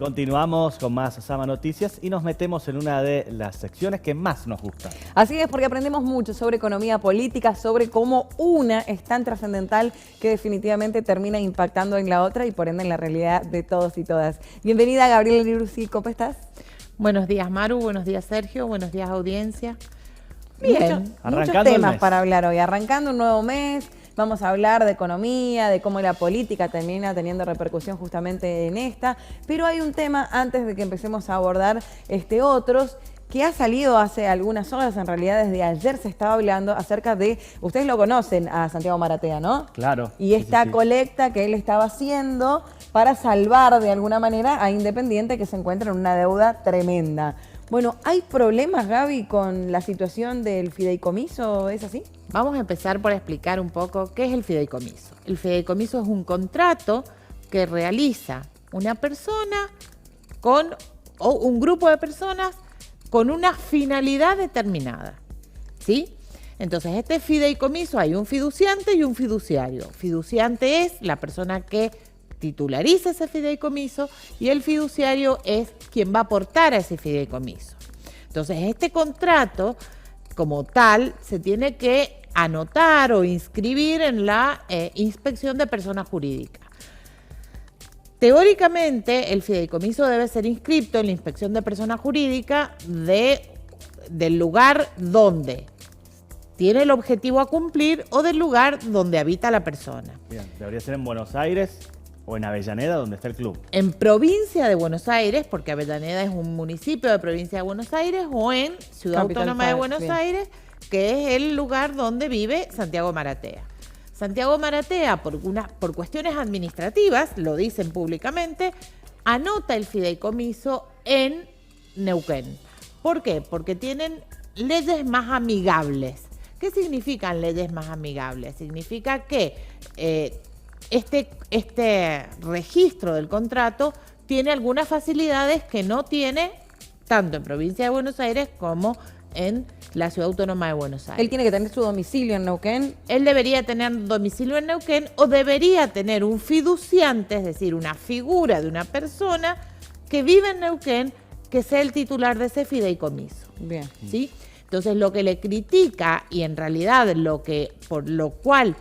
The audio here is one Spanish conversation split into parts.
Continuamos con más Sama Noticias y nos metemos en una de las secciones que más nos gusta. Así es, porque aprendemos mucho sobre economía política, sobre cómo una es tan trascendental que definitivamente termina impactando en la otra y por ende en la realidad de todos y todas. Bienvenida, Gabriela Lirusi, ¿cómo estás? Buenos días, Maru, buenos días, Sergio, buenos días, audiencia. Bien. Muchos temas para hablar hoy. Arrancando un nuevo mes, vamos a hablar de economía, de cómo la política termina teniendo repercusión justamente en esta. Pero hay un tema, antes de que empecemos a abordar otros, que ha salido hace algunas horas, en realidad desde ayer se estaba hablando acerca de, ustedes lo conocen a Santiago Maratea, ¿no? Claro. Y esta colecta que él estaba haciendo para salvar de alguna manera a Independiente, que se encuentra en una deuda tremenda. Bueno, ¿hay problemas, Gaby, con la situación del fideicomiso? ¿Es así? Vamos a empezar por explicar un poco qué es el fideicomiso. El fideicomiso es un contrato que realiza una persona o un grupo de personas con una finalidad determinada, ¿sí? Entonces, este fideicomiso hay un fiduciante y un fiduciario. Fiduciante es la persona que titulariza ese fideicomiso y el fiduciario es quien va a aportar a ese fideicomiso. Entonces, este contrato, como tal, se tiene que anotar o inscribir en la inspección de personas jurídicas. Teóricamente, el fideicomiso debe ser inscrito en la inspección de personas jurídicas del lugar donde tiene el objetivo a cumplir o del lugar donde habita la persona. Bien, debería ser en Buenos Aires o en Avellaneda, donde está el club. En provincia de Buenos Aires, porque Avellaneda es un municipio de provincia de Buenos Aires, o en Ciudad Autónoma de Buenos Aires, que es el lugar donde vive Santiago Maratea. Santiago Maratea, por cuestiones administrativas, lo dicen públicamente, anota el fideicomiso en Neuquén. ¿Por qué? Porque tienen leyes más amigables. ¿Qué significan leyes más amigables? Significa que este registro del contrato tiene algunas facilidades que no tiene tanto en provincia de Buenos Aires como en la Ciudad Autónoma de Buenos Aires. Él tiene que tener su domicilio en Neuquén. Él debería tener domicilio en Neuquén o debería tener un fiduciante, es decir, una figura de una persona que vive en Neuquén que sea el titular de ese fideicomiso. Bien. ¿Sí? Entonces, lo que le critica y en realidad por lo cual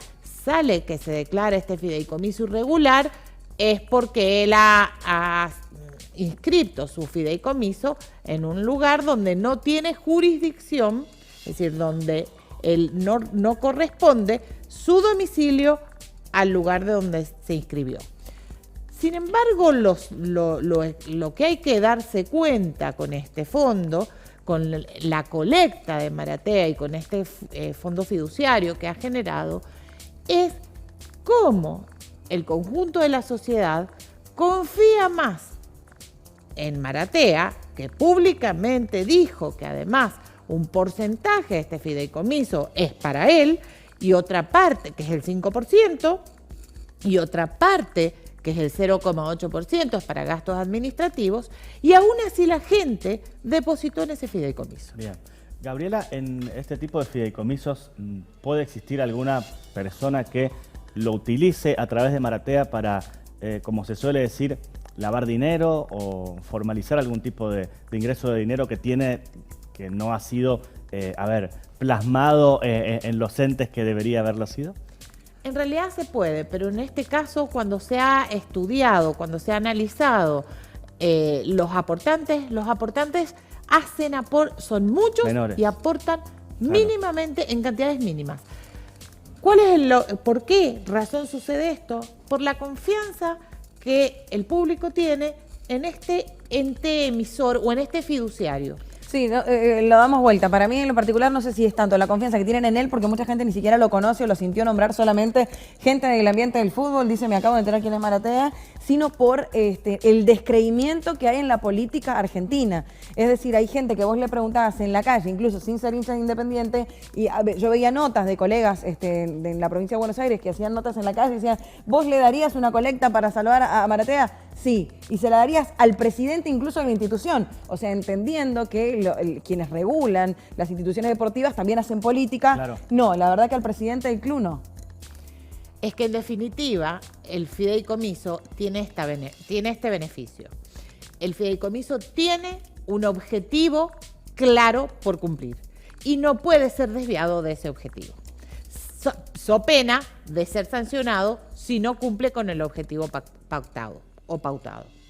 sale que se declara este fideicomiso irregular es porque él ha inscrito su fideicomiso en un lugar donde no tiene jurisdicción, es decir, donde él no corresponde su domicilio al lugar de donde se inscribió. Sin embargo, lo que hay que darse cuenta con este fondo, con la colecta de Maratea y con este fondo fiduciario que ha generado, es cómo el conjunto de la sociedad confía más en Maratea, que públicamente dijo que además un porcentaje de este fideicomiso es para él, y otra parte, que es el 5%, y otra parte, que es el 0,8%, es para gastos administrativos, y aún así la gente depositó en ese fideicomiso. Bien. Gabriela, en este tipo de fideicomisos, ¿puede existir alguna persona que lo utilice a través de Maratea para, como se suele decir, lavar dinero o formalizar algún tipo de ingreso de dinero que no ha sido, plasmado en los entes que debería haberlo sido? En realidad se puede, pero en este caso, cuando se ha estudiado, cuando se ha analizado los aportantes son muchos menores y aportan mínimamente, en cantidades mínimas. ¿Por qué razón sucede esto? Por la confianza que el público tiene en este ente emisor o en este fiduciario. Sí, lo damos vuelta. Para mí en lo particular no sé si es tanto la confianza que tienen en él, porque mucha gente ni siquiera lo conoce o lo sintió nombrar solamente gente del ambiente del fútbol, dice me acabo de enterar quién es Maratea, sino por el descreimiento que hay en la política argentina. Es decir, hay gente que vos le preguntabas en la calle, incluso sin ser hinchas de Independiente, y yo veía notas de colegas de la provincia de Buenos Aires que hacían notas en la calle y decían, ¿vos le darías una colecta para salvar a Maratea? Sí, y se la darías al presidente incluso de la institución, o sea, entendiendo que quienes regulan las instituciones deportivas también hacen política. Claro. No, la verdad que al presidente del club no. Es que en definitiva el fideicomiso tiene este beneficio. el fideicomiso tiene un objetivo claro por cumplir y no puede ser desviado de ese objetivo. So pena de ser sancionado si no cumple con el objetivo pautado.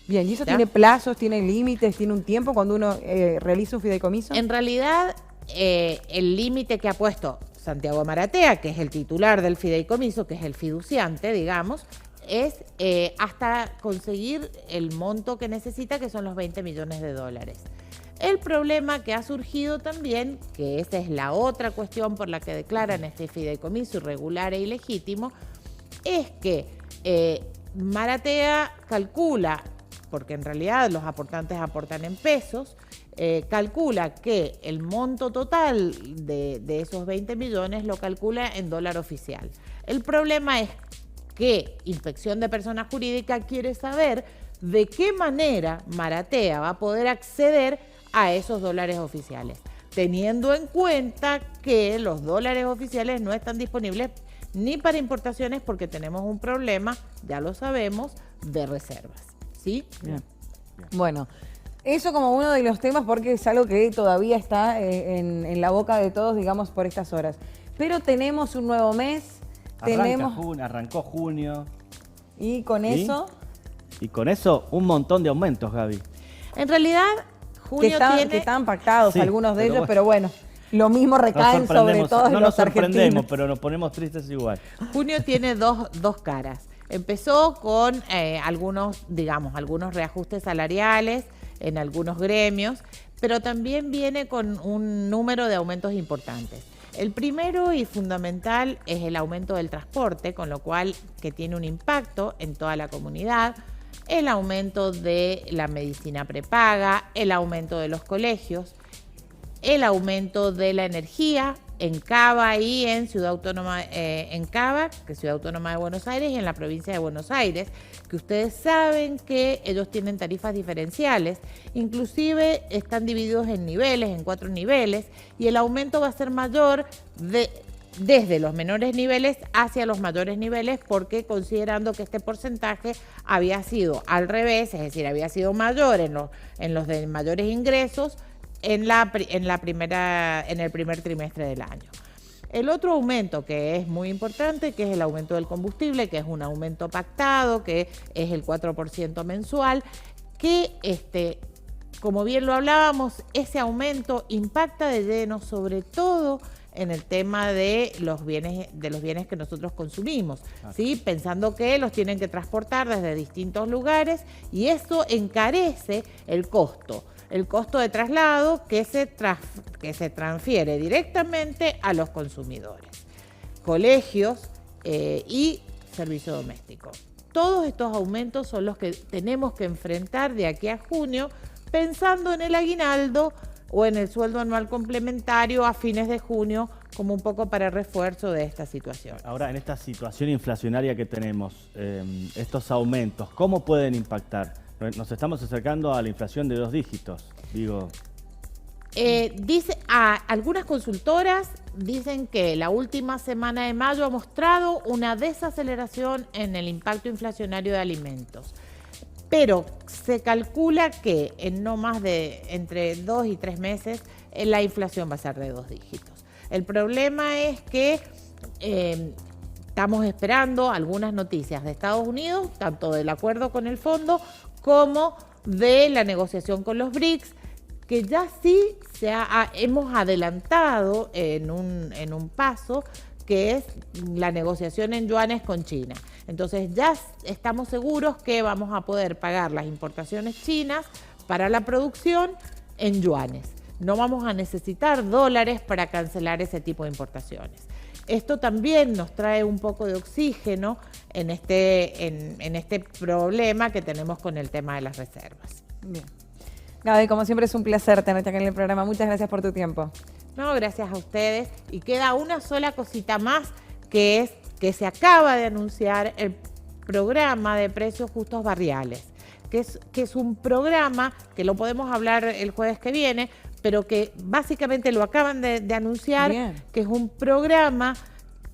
Bien, ¿y eso ¿Ya? tiene plazos, tiene límites, tiene un tiempo cuando uno realiza un fideicomiso? En realidad, el límite que ha puesto Santiago Maratea, que es el titular del fideicomiso, que es el fiduciante, digamos, es hasta conseguir el monto que necesita, que son los 20 millones de dólares. El problema que ha surgido también, que esa es la otra cuestión por la que declaran este fideicomiso irregular e ilegítimo, es que Maratea calcula, porque en realidad los aportantes aportan en pesos, calcula que el monto total de esos 20 millones lo calcula en dólar oficial. El problema es que Inspección de Personas Jurídicas quiere saber de qué manera Maratea va a poder acceder a esos dólares oficiales, teniendo en cuenta que los dólares oficiales no están disponibles ni para importaciones porque tenemos un problema, ya lo sabemos, de reservas. ¿Sí? Bien. Bueno, eso como uno de los temas porque es algo que todavía está en la boca de todos, digamos, por estas horas. Pero tenemos un nuevo mes, Arrancó junio. y con eso... Y con eso un montón de aumentos, Gaby. En realidad, junio que estaban pactados Sí, algunos de pero ellos, bueno. pero bueno, lo mismo recaen sobre todos no los nos sorprendemos, argentinos. pero nos ponemos tristes igual. Junio tiene dos caras. Empezó con algunos reajustes salariales en algunos gremios, pero también viene con un número de aumentos importantes. El primero y fundamental es el aumento del transporte, con lo cual que tiene un impacto en toda la comunidad, el aumento de la medicina prepaga, el aumento de los colegios, el aumento de la energía en Cava y en Ciudad Autónoma, en Cava, que es Ciudad Autónoma de Buenos Aires, y en la provincia de Buenos Aires, que ustedes saben que ellos tienen tarifas diferenciales, inclusive están divididos en niveles, en 4 niveles, y el aumento va a ser mayor desde los menores niveles hacia los mayores niveles, porque considerando que este porcentaje había sido al revés, es decir, había sido mayor en los de mayores ingresos, en el primer trimestre del año. El otro aumento que es muy importante, que es el aumento del combustible, que es un aumento pactado, que es el 4% mensual, que como bien lo hablábamos, ese aumento impacta de lleno sobre todo en el tema de los bienes que nosotros consumimos, ¿sí? Pensando que los tienen que transportar desde distintos lugares y eso encarece el costo de traslado que se transfiere directamente a los consumidores, colegios y servicio doméstico. Todos estos aumentos son los que tenemos que enfrentar de aquí a junio, pensando en el aguinaldo o en el sueldo anual complementario a fines de junio, como un poco para refuerzo de esta situación. Ahora, en esta situación inflacionaria que tenemos, estos aumentos, ¿cómo pueden impactar? Nos estamos acercando a la inflación de 2 dígitos, digo. Algunas consultoras dicen que la última semana de mayo ha mostrado una desaceleración en el impacto inflacionario de alimentos, pero se calcula que en no más de entre 2 y 3 meses la inflación va a ser de 2 dígitos. El problema es que estamos esperando algunas noticias de Estados Unidos, tanto del acuerdo con el fondo como de la negociación con los BRICS, que ya sí hemos adelantado en un paso, que es la negociación en yuanes con China. Entonces ya estamos seguros que vamos a poder pagar las importaciones chinas para la producción en yuanes. No vamos a necesitar dólares para cancelar ese tipo de importaciones. Esto también nos trae un poco de oxígeno en este problema que tenemos con el tema de las reservas. Bien. Gaby, como siempre es un placer tenerte acá en el programa. Muchas gracias por tu tiempo. No, gracias a ustedes. Y queda una sola cosita más, que es que se acaba de anunciar el programa de precios justos barriales, que es un programa que lo podemos hablar el jueves que viene, pero que básicamente lo acaban de anunciar. Bien. Que es un programa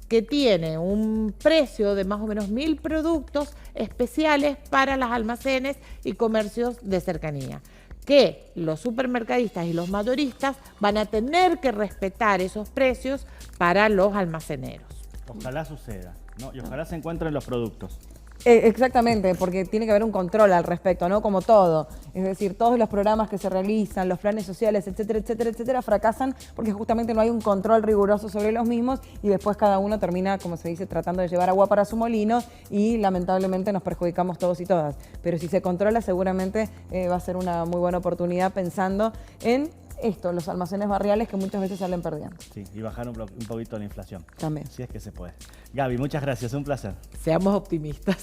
que tiene un precio de más o menos 1.000 productos especiales para los almacenes y comercios de cercanía, que los supermercadistas y los mayoristas van a tener que respetar esos precios para los almaceneros. Ojalá suceda, ¿no? Y ojalá se encuentren los productos. Exactamente, porque tiene que haber un control al respecto, ¿no? Como todo. Es decir, todos los programas que se realizan, los planes sociales, etcétera, etcétera, etcétera, fracasan porque justamente no hay un control riguroso sobre los mismos y después cada uno termina, como se dice, tratando de llevar agua para su molino y lamentablemente nos perjudicamos todos y todas. Pero si se controla, seguramente va a ser una muy buena oportunidad pensando en esto, los almacenes barriales que muchas veces salen perdiendo. Sí, y bajar un poquito la inflación. También. Si es que se puede. Gaby, muchas gracias, un placer. Seamos optimistas.